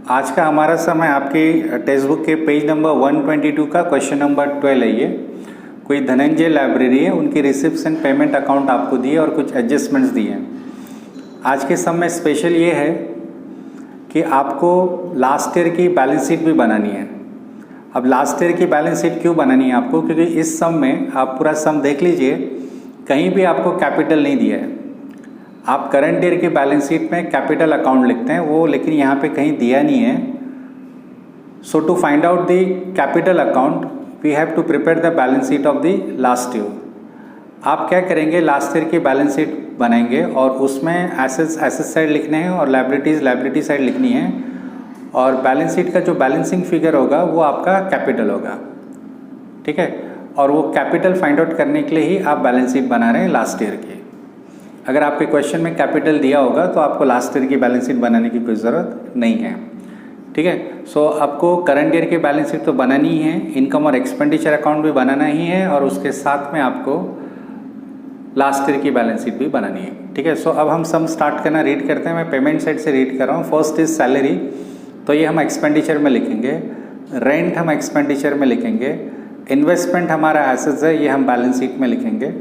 आज का हमारा समय आपकी टेक्स्ट बुक के पेज नंबर 122 का क्वेश्चन नंबर 12 है। ये कोई धनंजय लाइब्रेरी है, उनकी रिसिप्ट्स एंड पेमेंट अकाउंट आपको दिए और कुछ एडजस्टमेंट्स दिए हैं। आज के समय स्पेशल ये है कि आपको लास्ट ईयर की बैलेंस शीट भी बनानी है। अब लास्ट ईयर की बैलेंस शीट क्यों बनानी है आपको? क्योंकि इस सम में आप पूरा सम देख लीजिए, कहीं भी आपको कैपिटल नहीं दिया है। आप करंट ईयर की बैलेंस शीट में कैपिटल अकाउंट लिखते हैं वो, लेकिन यहाँ पे कहीं दिया नहीं है। So to find out the capital account we have to prepare the balance sheet of the last year. आप क्या करेंगे, लास्ट ईयर की बैलेंस शीट बनाएंगे और उसमें एसेट्स एसेट साइड लिखने हैं और लायबिलिटीज़ लायबिलिटी साइड लिखनी है, और बैलेंस शीट का जो बैलेंसिंग फिगर होगा वो आपका कैपिटल होगा। ठीक है, और वो कैपिटल फाइंड आउट करने के लिए ही आप बैलेंस शीट बना रहे हैं लास्ट ईयर की। अगर आपके क्वेश्चन में कैपिटल दिया होगा तो आपको लास्ट ईयर की बैलेंस शीट बनाने की कोई ज़रूरत नहीं है। ठीक है, सो आपको करंट ईयर की बैलेंस शीट तो बनानी ही है, इनकम और एक्सपेंडिचर अकाउंट भी बनाना ही है, और उसके साथ में आपको लास्ट ईयर की बैलेंस शीट भी बनानी है। ठीक है, सो अब हम सम स्टार्ट करना रीड करते हैं। मैं पेमेंट साइड से रीड कर रहा हूँ। फर्स्ट इज सैलरी, तो ये हम एक्सपेंडिचर में लिखेंगे। रेंट हम एक्सपेंडिचर में लिखेंगे। इन्वेस्टमेंट हमारा एसेट्स है, ये हम बैलेंस शीट में लिखेंगे।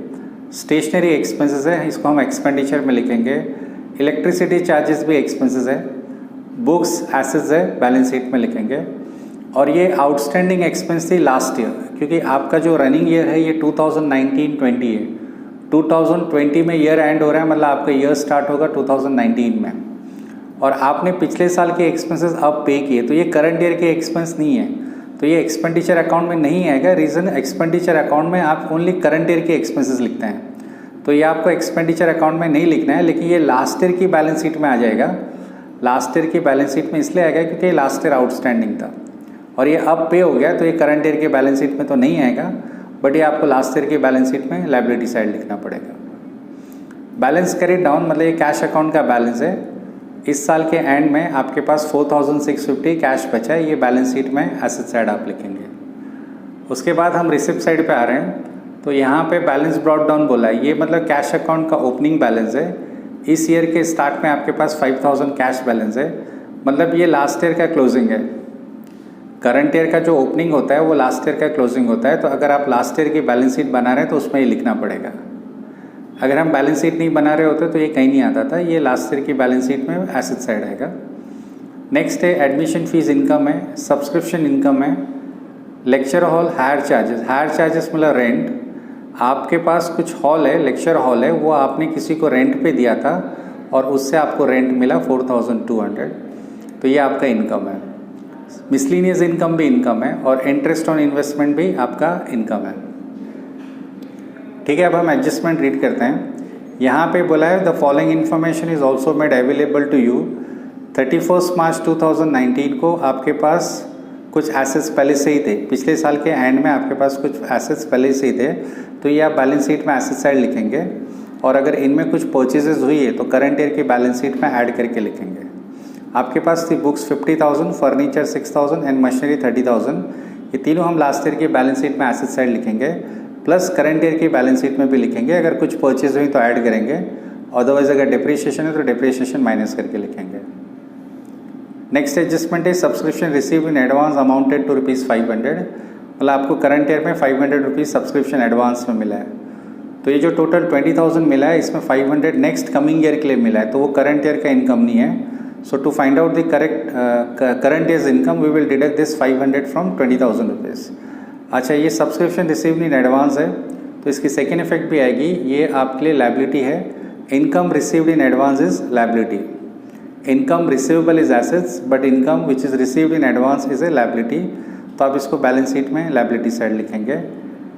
स्टेशनरी एक्सपेंसेस है, इसको हम एक्सपेंडिचर में लिखेंगे। इलेक्ट्रिसिटी चार्जेस भी एक्सपेंसेस है। बुक्स एसेट्स है, बैलेंस शीट में लिखेंगे। और ये आउटस्टैंडिंग एक्सपेंस थी लास्ट ईयर, क्योंकि आपका जो रनिंग ईयर है ये 2019-20 है। 2020 में ईयर एंड हो रहा है, मतलब आपका ईयर स्टार्ट होगा 2019 में, और आपने पिछले साल के एक्सपेंसेस अब पे किए, तो ये करंट ईयर के एक्सपेंस नहीं है, तो ये एक्सपेंडिचर अकाउंट में नहीं आएगा। रीज़न, एक्सपेंडिचर अकाउंट में आप ओनली करंट ईयर के एक्सपेंसेस लिखते हैं, तो ये आपको एक्सपेंडिचर अकाउंट में नहीं लिखना है, लेकिन ये लास्ट ईयर की बैलेंस शीट में आ जाएगा। लास्ट ईयर की बैलेंस शीट में इसलिए आएगा क्योंकि लास्ट ईयर आउटस्टैंडिंग था और ये अब पे हो गया, तो ये करंट ईयर की बैलेंस शीट में तो नहीं आएगा, बट ये आपको लास्ट ईयर की बैलेंस शीट में लायबिलिटी साइड लिखना पड़ेगा। बैलेंस कैरिड डाउन मतलब ये कैश अकाउंट का बैलेंस है। इस साल के एंड में आपके पास 4650 कैश बचा है, ये बैलेंस शीट में एसेट साइड आप लिखेंगे। उसके बाद हम रिसिप्ट साइड पे आ रहे हैं, तो यहाँ पे बैलेंस ब्रॉट डाउन बोला है, ये मतलब कैश अकाउंट का ओपनिंग बैलेंस है। इस ईयर के स्टार्ट में आपके पास 5000 कैश बैलेंस है, मतलब ये लास्ट ईयर का क्लोजिंग है। करंट ईयर का जो ओपनिंग होता है वो लास्ट ईयर का क्लोजिंग होता है, तो अगर आप लास्ट ईयर की बैलेंस शीट बना रहे हैं तो उसमें ये लिखना पड़ेगा। अगर हम बैलेंस शीट नहीं बना रहे होते तो ये कहीं नहीं आता था, ये लास्ट ईयर की बैलेंस शीट में एसेट साइड आएगा। नेक्स्ट है एडमिशन फीस इनकम है, सब्सक्रिप्शन इनकम है, lecture hall higher charges. Higher charges मतलब रेंट। आपके पास कुछ हॉल है, लेक्चर हॉल है, वो आपने किसी को रेंट पे दिया था और उससे आपको रेंट मिला 4200, तो ये आपका इनकम है। मिसलिनियस इनकम भी इनकम है, और इंटरेस्ट ऑन इन्वेस्टमेंट भी आपका इनकम है। ठीक है, अब हम एडजस्टमेंट रीड करते हैं। यहाँ पे बोला है the following information is also made available to you. 31 मार्च 2019 को आपके पास कुछ एसेट्स पहले से ही थे, पिछले साल के एंड में आपके पास कुछ एसेट्स पहले से ही थे, तो ये आप बैलेंस शीट में एसेट साइड लिखेंगे, और अगर इनमें कुछ परचेजेस हुई है तो करंट ईयर की बैलेंस शीट में ऐड करके लिखेंगे। आपके पास थी बुक्स 50,000, फर्नीचर 6000 एंड मशीनरी 30,000, ये तीनों हम लास्ट ईयर की बैलेंस शीट में एसेट साइड लिखेंगे, प्लस करंट ईयर की बैलेंस शीट में भी लिखेंगे। अगर कुछ परचेज हुई तो ऐड करेंगे, अदरवाइज अगर डिप्रिशिएशन है तो डिप्रिशिएशन माइनस करके लिखेंगे। नेक्स्ट एडजस्टमेंट है subscription receive in advance amounted to ₹500, मतलब आपको करंट ईयर में 500 रुपीज़ सब्सक्रिप्शन एडवांस में मिला है, तो ये जो टोटल 20,000 मिला है इसमें 500 नेक्स्ट कमिंग ईयर के लिए मिला है, तो वो करंट ईयर का इनकम नहीं है। So to find out the current year's income we will deduct this 500 from 20,000 rupees. अच्छा, ये सब्सक्रिप्शन रिसीव इन एडवांस है, तो इसकी सेकेंड इफेक्ट भी आएगी, ये आपके लिए लायबिलिटी है। Income received in advance is liability. Income receivable is assets, but income which is received in advance is a liability, तो आप इसको बैलेंस शीट में लायबिलिटी साइड लिखेंगे।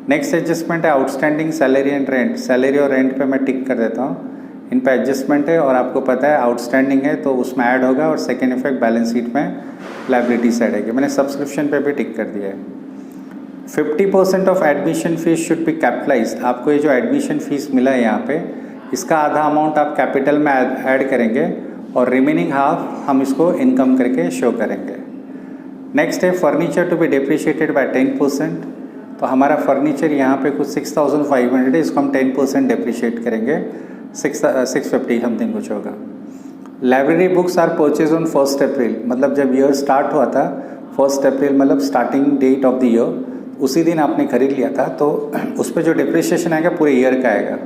नेक्स्ट एडजस्टमेंट है outstanding salary and rent. Salary और rent पे मैं टिक कर देता हूँ, इन पे एडजस्टमेंट है, और आपको पता है आउटस्टैंडिंग है तो उसमें ऐड होगा, और सेकेंड इफेक्ट बैलेंस शीट में लायबिलिटी साइड आएगी। मैंने सब्सक्रिप्शन पे भी टिक कर दिया है। 50% of admission fees should be capitalised. आपको ये जो एडमिशन फीस मिला है यहाँ पे, इसका आधा अमाउंट आप कैपिटल में ऐड करेंगे, और रिमेनिंग हाफ हम इसको इनकम करके शो करेंगे। नेक्स्ट है furniture to be depreciated by 10%, तो हमारा फर्नीचर यहाँ पे कुछ 6500 है, इसको हम 10% डिप्रिशिएट करेंगे, 650 समथिंग कुछ होगा। Library books are purchase on 1 अप्रैल, मतलब जब ईयर स्टार्ट हुआ था 1 अप्रैल मतलब starting date of the year, उसी दिन आपने खरीद लिया था, तो उस पर जो डिप्रिसिएशन आएगा पूरे ईयर का आएगा।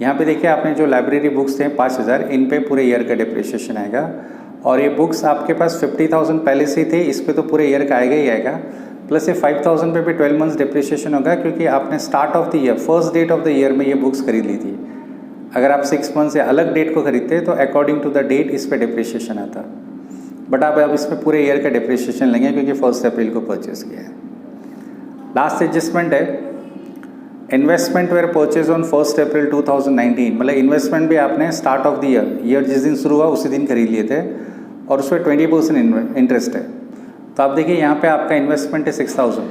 यहाँ पे देखिए आपने जो लाइब्रेरी बुक्स थे 5000, इन पे पूरे ईयर का डिप्रिसिएशन आएगा। और ये बुक्स आपके पास 50,000 पहले से ही थे, इस पे तो पूरे ईयर का आएगा ही आएगा, प्लस ये 5,000 पे भी 12 मंथ्स डिप्रिसिएशन होगा, क्योंकि आपने start of the year first date of the year में ये बुक्स खरीद ली थी। अगर आप 6 मंथ से अलग डेट को खरीदते तो अकॉर्डिंग टू द डेट इस पर डिप्रिसिएशन आता, बट आप अब इसमें पूरे ईयर का डिप्रिसिएशन लेंगे क्योंकि 1 अप्रैल को परचेज किया है। लास्ट एडजस्टमेंट है, इन्वेस्टमेंट वेयर परचेज ऑन 1 अप्रैल 2019, मतलब इन्वेस्टमेंट भी आपने स्टार्ट ऑफ द ईयर जिस दिन शुरू हुआ उसी दिन खरीद लिए थे, और उस पर 20% इंटरेस्ट है। तो आप देखिए यहाँ पे आपका इन्वेस्टमेंट है 6,000,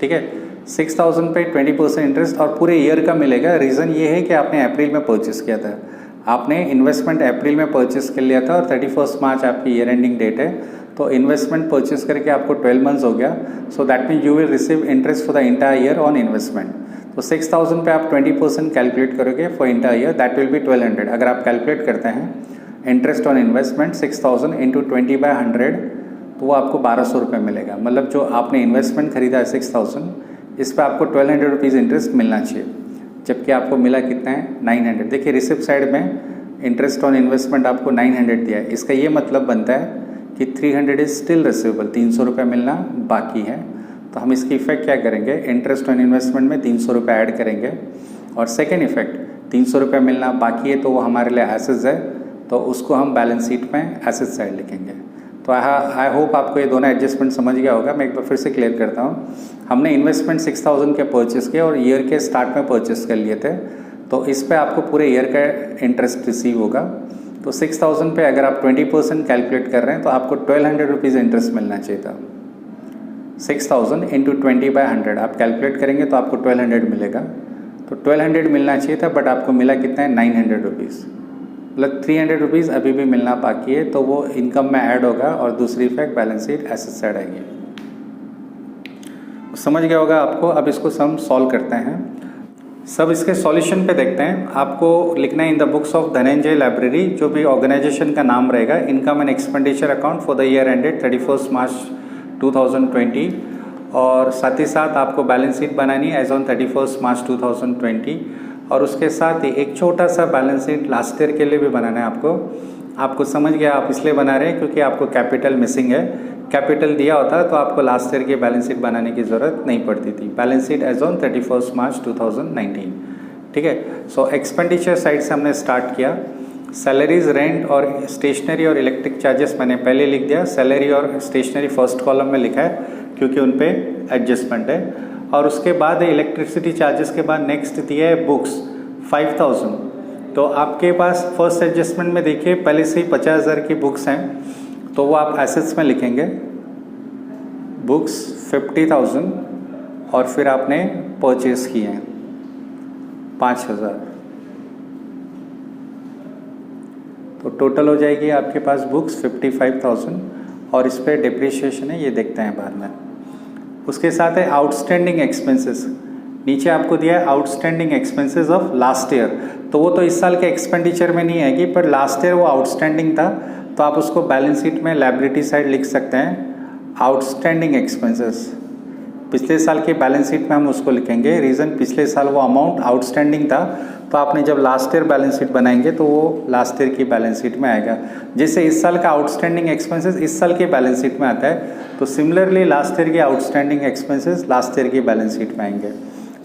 ठीक है, 6,000 पे 20% इंटरेस्ट और पूरे ईयर का मिलेगा। रीज़न ये है कि आपने अप्रैल में परचेस किया था, आपने इन्वेस्टमेंट अप्रैल में परचेस कर लिया था और 31 मार्च आपकी ईयर एंडिंग डेट है, तो इन्वेस्टमेंट परचेस करके आपको 12 मंथ्स हो गया। So that mean you will receive interest for the entire year on investment. तो 6,000 पे आप 20% कैलकुलेट करोगे for entire year, that will be 1200। अगर आप कैलकुलेट करते हैं इंटरेस्ट ऑन इन्वेस्टमेंट 6,000 इंटू 20/100, तो वो आपको 1200 रुपये मिलेगा। मतलब जो आपने इन्वेस्टमेंट खरीदा है 6,000, इस पर आपको 1200 रुपीज़ इंटरेस्ट मिलना चाहिए, जबकि आपको मिला कितना है 900। देखिए रिसिप्ट साइड में इंटरेस्ट ऑन इन्वेस्टमेंट आपको 900 दिया है, इसका ये मतलब बनता है कि 300 इज स्टिल रिसीवेबल, 300 रुपये मिलना बाकी है। तो हम इसकी इफेक्ट क्या करेंगे, इंटरेस्ट ऑन इन्वेस्टमेंट में 300 रुपये ऐड करेंगे, और सेकेंड इफेक्ट 300 रुपये मिलना बाकी है तो वो हमारे लिए एसेट्स है, तो उसको हम बैलेंस शीट में एसेट साइड लिखेंगे। तो आई होप आपको ये दोनों एडजस्टमेंट समझ गया होगा। मैं एक बार फिर से क्लियर करता हूँ। हमने इन्वेस्टमेंट 6,000 के परचेस किए और ईयर के स्टार्ट में परचेस कर लिए थे, तो इस पे आपको पूरे ईयर का इंटरेस्ट रिसीव होगा। तो 6,000 पे अगर आप 20% कैलकुलेट कर रहे हैं तो आपको 1200 रुपीज़ इंटरेस्ट मिलना चाहिए था। 6,000 इंटू 20/100 आप कैलकुलेट करेंगे तो आपको 1200 मिलेगा। तो 1200 मिलना चाहिए था, बट आपको मिला कितना है 900 रुपीज़, मतलब 300 रुपीज़ अभी भी मिलना बाकी है, तो वो इनकम में ऐड होगा और दूसरी effect balance sheet asset side आएगी। समझ गया होगा आपको। अब इसको हम सॉल्व करते हैं। सब इसके सॉल्यूशन पे देखते हैं। आपको लिखना है in the books of Dhananjay library, जो भी ऑर्गेनाइजेशन का नाम रहेगा, income and expenditure account for the year ended 31 मार्च 2020, और साथ ही साथ आपको बैलेंस शीट बनानी है एज ऑन 31 मार्च 2020, और उसके साथ ही एक छोटा सा बैलेंस शीट लास्ट ईयर के लिए भी बनाना है आपको समझ गया, आप इसलिए बना रहे हैं क्योंकि आपको कैपिटल मिसिंग है। कैपिटल दिया होता तो आपको लास्ट ईयर की बैलेंस शीट बनाने की ज़रूरत नहीं पड़ती थी। बैलेंस शीट एज ऑन 31 मार्च 2019, ठीक है। सो एक्सपेंडिचर साइड से हमने स्टार्ट किया। सैलरीज, रेंट और स्टेशनरी और इलेक्ट्रिक चार्जेस मैंने पहले लिख दिया। सैलरी और स्टेशनरी फर्स्ट कॉलम में लिखा है क्योंकि उन पे एडजस्टमेंट है। और उसके बाद इलेक्ट्रिसिटी चार्जेस के बाद नेक्स्ट दिया है बुक्स 5,000। तो आपके पास फर्स्ट एडजस्टमेंट में देखिए पहले से ही 50,000 की बुक्स हैं, तो वो आप एसेट्स में लिखेंगे बुक्स 50,000, और फिर आपने परचेज किए हैं 5,000, तो टोटल हो जाएगी आपके पास बुक्स 55,000, और इस पर डिप्रिशिएशन है, ये देखते हैं बाद में। उसके साथ है आउटस्टैंडिंग एक्सपेंसेस। नीचे आपको दिया है outstanding expenses of last year, तो वो तो इस साल के एक्सपेंडिचर में नहीं आएगी, पर लास्ट ईयर वो आउटस्टैंडिंग था, तो आप उसको बैलेंस शीट में लायबिलिटी साइड लिख सकते हैं आउटस्टैंडिंग एक्सपेंसेस। पिछले साल के बैलेंस शीट में हम उसको लिखेंगे, रीज़न पिछले साल वो अमाउंट आउटस्टैंडिंग था, तो आपने जब लास्ट ईयर बैलेंस शीट बनाएंगे तो वो लास्ट ईयर की बैलेंस शीट में आएगा। जैसे इस साल का आउटस्टैंडिंग एक्सपेंसेस इस साल के बैलेंस शीट में आता है, तो सिमिलरली लास्ट ईयर के आउटस्टैंडिंग एक्सपेंसेस लास्ट ईयर की बैलेंस शीट में आएंगे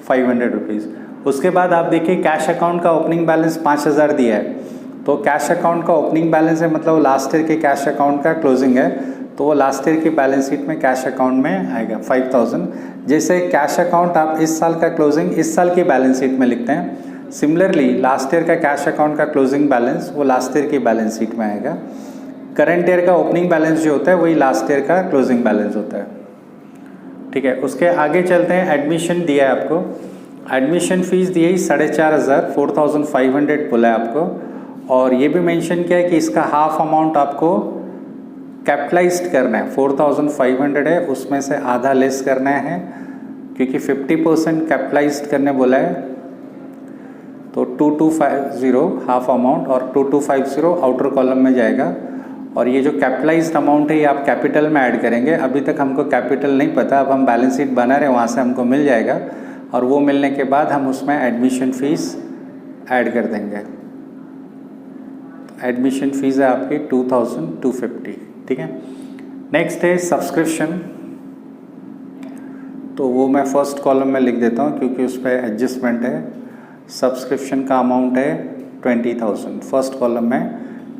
500 रुपीज़। उसके बाद आप देखिए कैश अकाउंट का ओपनिंग बैलेंस 5,000 दिया है, तो कैश अकाउंट का ओपनिंग बैलेंस है मतलब लास्ट ईयर के कैश अकाउंट का क्लोजिंग है, तो वो लास्ट ईयर की बैलेंस शीट में कैश अकाउंट में आएगा 5,000। जैसे कैश अकाउंट आप इस साल का क्लोजिंग इस साल की बैलेंस शीट में लिखते हैं, सिमिलरली लास्ट ईयर का कैश अकाउंट का क्लोजिंग बैलेंस वो लास्ट ईयर की बैलेंस शीट में आएगा। करंट ईयर का ओपनिंग बैलेंस जो होता है वही लास्ट ईयर का क्लोजिंग बैलेंस होता है, ठीक है। उसके आगे चलते हैं। एडमिशन दिया है आपको, एडमिशन फ़ीस दी है 4,500, 4,500 बोला है आपको, और ये भी मेंशन किया है कि इसका हाफ अमाउंट आपको कैपिटलाइज्ड करना है। 4,500 है, उसमें से आधा लेस करना है, क्योंकि 50% कैपिटलाइज्ड करने बोला है, तो 2250 हाफ अमाउंट और 2250 आउटर कॉलम में जाएगा। और ये जो कैपिटलाइज्ड अमाउंट है ये आप कैपिटल में ऐड करेंगे। अभी तक हमको कैपिटल नहीं पता, अब हम बैलेंस शीट बना रहे हैं, वहाँ से हमको मिल जाएगा और वो मिलने के बाद हम उसमें एडमिशन फ़ीस ऐड कर देंगे। एडमिशन फ़ीस है आपकी 2250, ठीक है। नेक्स्ट है सब्सक्रिप्शन, तो वो मैं फर्स्ट कॉलम में लिख देता हूँ क्योंकि उस पर एडजस्टमेंट है। सब्सक्रिप्शन का अमाउंट है 20,000, फर्स्ट कॉलम में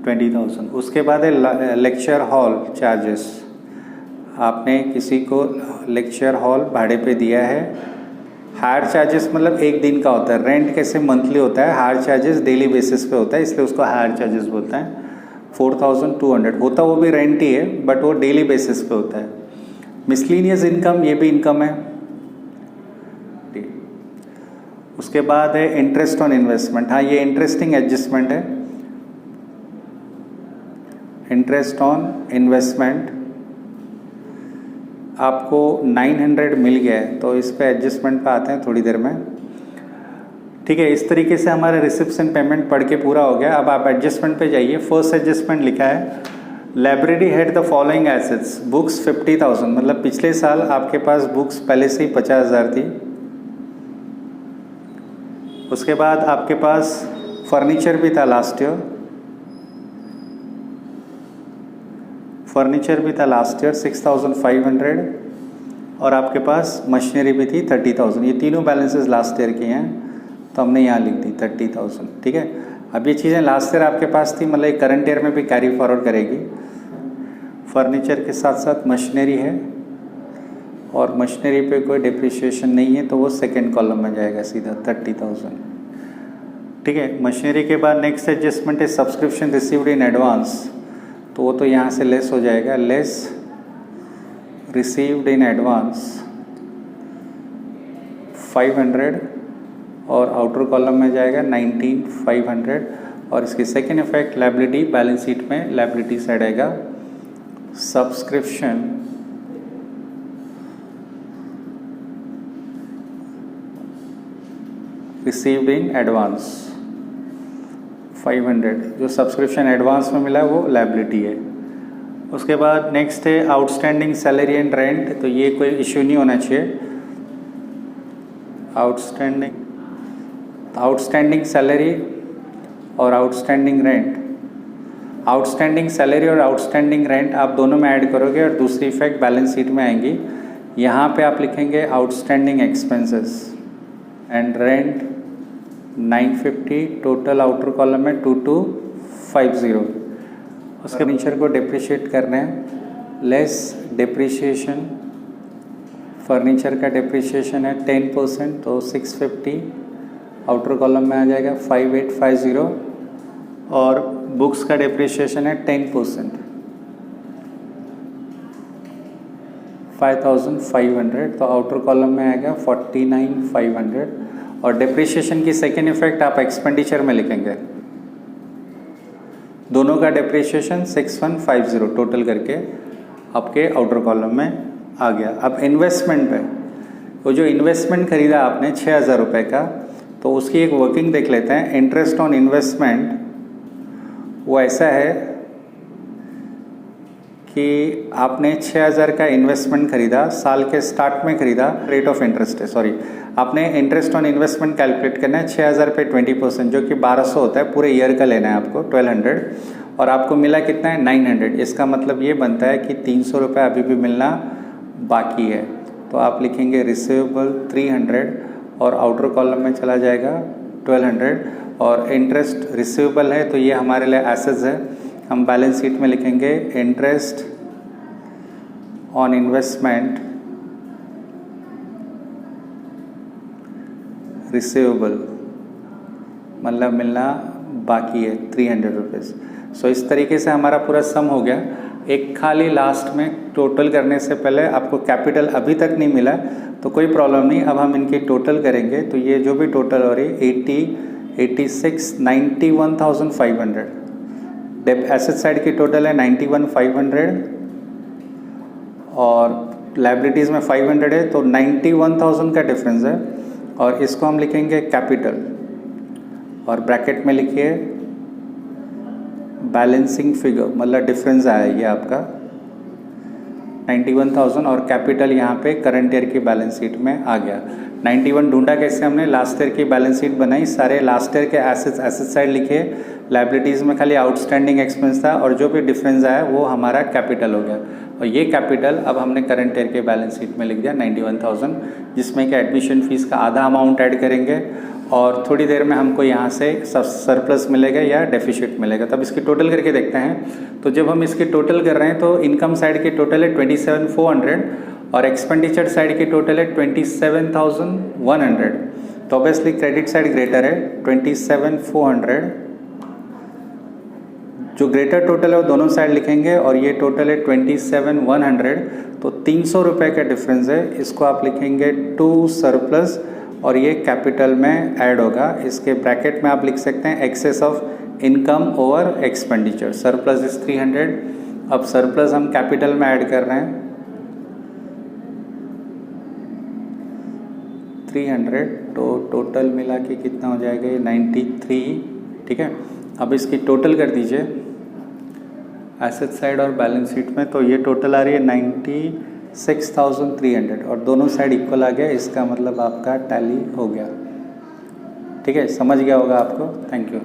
20,000। उसके बाद है लेक्चर हॉल चार्जेस। आपने किसी को लेक्चर हॉल भाड़े पे दिया है। हायर चार्जेस मतलब एक दिन का होता है, रेंट कैसे मंथली होता है, हायर चार्जेस डेली बेसिस पे होता है, इसलिए उसको हायर चार्जेस बोलते हैं। 4,200 होता वो भी रेंट ही है बट वो डेली बेसिस पे होता है। मिसलिनियस इनकम, ये भी इनकम है। उसके बाद है इंटरेस्ट ऑन इन्वेस्टमेंट। हाँ, ये इंटरेस्टिंग एडजस्टमेंट है। इंटरेस्ट ऑन इन्वेस्टमेंट आपको 900 मिल गया है, तो इस पे एडजस्टमेंट पे आते हैं थोड़ी देर में, ठीक है। इस तरीके से हमारा रिसिप्शन पेमेंट पढ़ के पूरा हो गया। अब आप एडजस्टमेंट पे जाइए। फर्स्ट एडजस्टमेंट लिखा है library had the following assets, books 50,000, मतलब पिछले साल आपके पास बुक्स पहले से ही 50,000 थी। उसके बाद आपके पास फर्नीचर भी था लास्ट ईयर, फर्नीचर भी था लास्ट ईयर 6,500, और आपके पास मशीनरी भी थी 30,000। ये तीनों बैलेंसेस लास्ट ईयर के हैं, तो हमने यहाँ लिख दी 30,000, ठीक है। अब ये चीज़ें लास्ट ईयर आपके पास थी, मतलब करंट ईयर में भी कैरी फॉरवर्ड करेगी। फर्नीचर के साथ साथ मशीनरी है और मशीनरी पे कोई डिप्रिशिएशन नहीं है, तो वो सेकेंड कॉलम में जाएगा सीधा 30,000, ठीक है। मशीनरी के बाद नेक्स्ट एडजस्टमेंट है सब्सक्रिप्शन रिसीव्ड इन एडवांस, तो वो तो यहाँ से लेस हो जाएगा, लेस रिसीव्ड इन एडवांस 500 और आउटर कॉलम में जाएगा 19,500। और इसकी second effect liability, balance sheet में लायबिलिटी साइड आएगा सब्सक्रिप्शन रिसीव्ड इन एडवांस 500, जो सब्सक्रिप्शन एडवांस में मिला है वो लायबिलिटी है। उसके बाद नेक्स्ट है आउटस्टैंडिंग सैलरी एंड रेंट, तो ये कोई इश्यू नहीं होना चाहिए। आउटस्टैंडिंग सैलरी और आउटस्टैंडिंग रेंट, आउटस्टैंडिंग सैलरी और आउटस्टैंडिंग रेंट आप दोनों में ऐड करोगे और दूसरी इफेक्ट बैलेंस शीट में आएंगी। यहाँ पे आप लिखेंगे outstanding expenses and rent 950, total outer column में 2250। उसके फर्नीचर को डिप्रिशिएट करना है, लेस डिप्रिशिएशन, फर्नीचर का डिप्रिशिएशन है 10%, तो 650 आउटर कॉलम में आ जाएगा 5850। और बुक्स का डिप्रिशिएशन है 10%, 5,500, तो आउटर कॉलम में आएगा 49,500। और डिप्रिशिएशन की सेकेंड इफेक्ट आप एक्सपेंडिचर में लिखेंगे, दोनों का डिप्रिशिएशन 6150 टोटल करके आपके आउटर कॉलम में आ गया। अब इन्वेस्टमेंट पे, वो जो इन्वेस्टमेंट खरीदा आपने 6,000 रुपये का, तो उसकी एक वर्किंग देख लेते हैं। इंटरेस्ट ऑन इन्वेस्टमेंट वो ऐसा है कि आपने 6,000 का इन्वेस्टमेंट खरीदा, साल के स्टार्ट में खरीदा, रेट ऑफ इंटरेस्ट है, सॉरी, आपने इंटरेस्ट ऑन इन्वेस्टमेंट कैलकुलेट करना है 6,000 पे 20%, जो कि 1,200 होता है, पूरे ईयर का लेना है आपको 1,200, और आपको मिला कितना है 900। इसका मतलब ये बनता है कि 300 रुपये अभी भी मिलना बाकी है, तो आप लिखेंगे रिसीवेबल 300 और आउटर कॉलम में चला जाएगा 1,200। और इंटरेस्ट रिसीवेबल है तो ये हमारे लिए एसेट्स है, हम बैलेंस शीट में लिखेंगे इंटरेस्ट ऑन इन्वेस्टमेंट रिसीवेबल, मतलब मिलना बाकी है 300 रुपीज़। सो इस तरीके से हमारा पूरा सम हो गया। एक खाली लास्ट में टोटल करने से पहले आपको कैपिटल अभी तक नहीं मिला तो कोई प्रॉब्लम नहीं, अब हम इनकी टोटल करेंगे तो ये जो भी टोटल हो रही है 80, 86, 91,500। एसेट साइड की टोटल है 91,500 और लायबिलिटीज़ में 500 है, तो 91,000 का डिफरेंस है और इसको हम लिखेंगे कैपिटल। और ब्रैकेट में लिखिए बैलेंसिंग फिगर, मतलब डिफरेंस आया ये आपका 91,000 और कैपिटल यहाँ पे करंट ईयर की बैलेंस शीट में आ गया। 91 ढूंढा कैसे हमने, लास्ट ईयर की बैलेंस शीट बनाई, सारे लास्ट ईयर के एसेट्स एसेट साइड लिखे, लाइबिलिटीज़ में खाली आउटस्टैंडिंग एक्सपेंस था और जो भी डिफरेंस आया वो हमारा कैपिटल हो गया। और ये कैपिटल अब हमने करंट ईयर के बैलेंस शीट में लिख दिया 91,000, जिसमें कि एडमिशन फीस का आधा अमाउंट ऐड करेंगे और थोड़ी देर में हमको यहाँ से सरप्लस मिलेगा या डेफिसिट मिलेगा। तब इसकी टोटल करके देखते हैं। तो जब हम इसकी टोटल कर रहे हैं तो इनकम साइड की टोटल है 27,400 और एक्सपेंडिचर साइड की टोटल है 27,100। तो ऑब्वियसली क्रेडिट साइड ग्रेटर है 27,400, जो ग्रेटर टोटल है वो दोनों साइड लिखेंगे और ये टोटल है 27,100। तो 300 रुपये का डिफरेंस है, इसको आप लिखेंगे टू सरप्लस और ये कैपिटल में ऐड होगा। इसके ब्रैकेट में आप लिख सकते हैं excess of income over expenditure, surplus is 300। अब सरप्लस हम कैपिटल में ऐड कर रहे हैं 300, तो टोटल मिला के कितना हो जाएगा ये 93। ठीक है, अब इसकी टोटल कर दीजिए एसेट साइड और बैलेंस शीट में, तो ये टोटल आ रही है 96,300 और दोनों साइड इक्वल आ गया, इसका मतलब आपका टैली हो गया। ठीक है, समझ गया होगा आपको। Thank you.